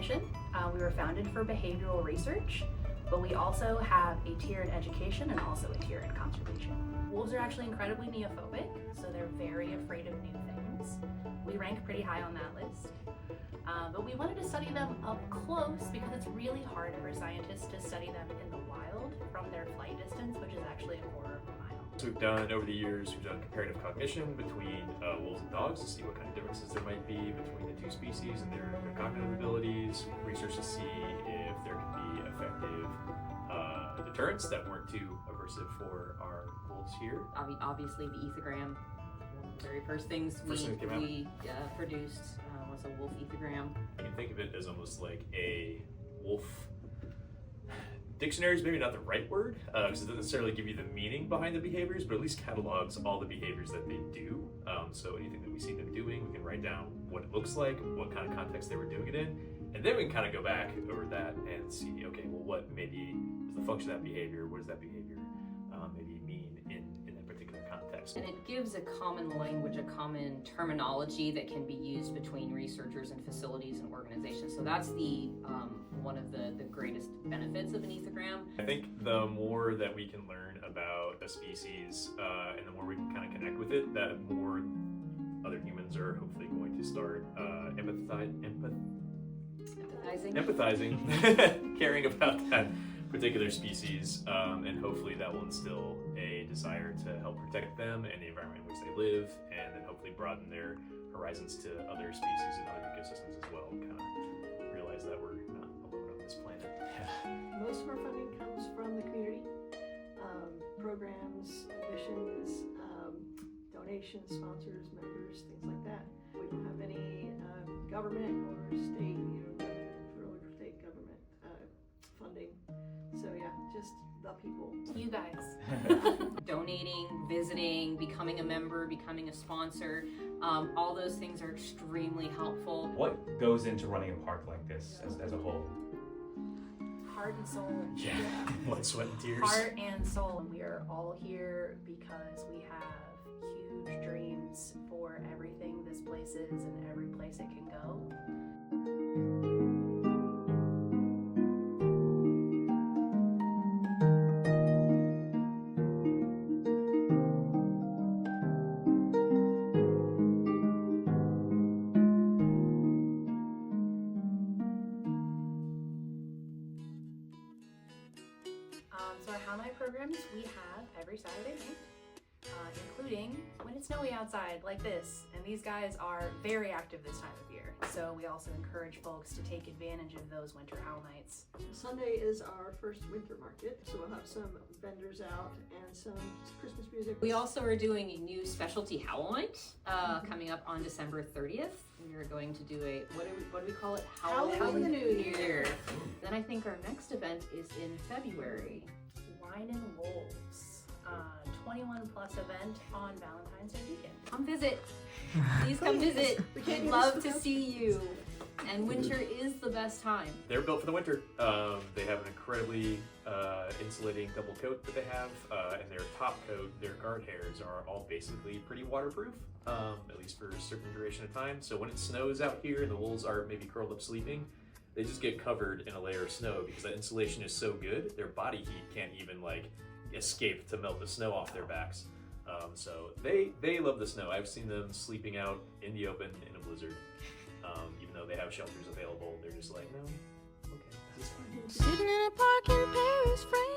mission. We were founded for behavioral research, but we also have a tier in education and also a tier in conservation. Wolves are actually incredibly neophobic, so they're very afraid of new things. We rank pretty high on that list. But we wanted to study them up close because it's really hard for scientists to study them in the wild from their flight distance, which is actually a quarter of a mile. So we've done, over the years, we've done comparative cognition between wolves and dogs to see what kind of differences there might be between the two species and their cognitive abilities. Research to see if there can be effective deterrents that weren't too aversive for our wolves here. Obviously, the ethogram. One of the very first things we produced was a wolf ethogram. You can think of it as almost like a wolf. Dictionary is maybe not the right word, because it doesn't necessarily give you the meaning behind the behaviors, but at least catalogs all the behaviors that they do. So anything that we see them doing, we can write down what it looks like, what kind of context they were doing it in, and then we can kind of go back over that and see, okay, well, what maybe is the function of that behavior? What does that behavior maybe mean in that particular context? And it gives a common language, a common terminology that can be used between researchers and facilities and organizations. So that's the one of the greatest benefits of an ethogram. I think the more that we can learn about a species and the more we can kind of connect with it, that more other humans are hopefully going to start empathizing, caring about that particular species, and hopefully that will instill a desire to help protect them and the environment in which they live, and then hopefully broaden their horizons to other species and other ecosystems as well, and kind of realize that we're not alone on this planet. Most of our funding comes from the community, programs, admissions, donations, sponsors, members, things like that. We don't have any government or state, federal or state government funding. So yeah, just the people. You guys. Donating, visiting, becoming a member, becoming a sponsor, all those things are extremely helpful. What goes into running a park like this as a whole? Heart and soul. Yeah, blood, sweat, and tears. Heart and soul. We are all here because we have huge dreams for everything this place is and every place it can go. So our How Night programs we have every Saturday night, including when it's snowy outside like this. And these guys are very active this time of year. So we also encourage folks to take advantage of those winter Howl Nights. Sunday is our first winter market, so we'll have some vendors out and some Christmas music. We also are doing a new specialty Howl Night coming up on December 30th. We are going to do a, what do we call it? Howl in the New Year. Then I think our next event is in February. Wine and Wolves, 21 plus event on Valentine's Day weekend. Come visit. Please come visit. We'd love to see you. And winter is the best time. They're built for the winter. They have an incredibly insulating double coat that they have, and their top coat, their guard hairs, are all basically pretty waterproof, at least for a certain duration of time. So when it snows out here and the wolves are maybe curled up sleeping, they just get covered in a layer of snow because that insulation is so good, their body heat can't even escape to melt the snow off their backs. So they love the snow. I've seen them sleeping out in the open in a blizzard. Even though they have shelters available, they're just like, no, okay, this is fine. Sitting in a park in Paris, France.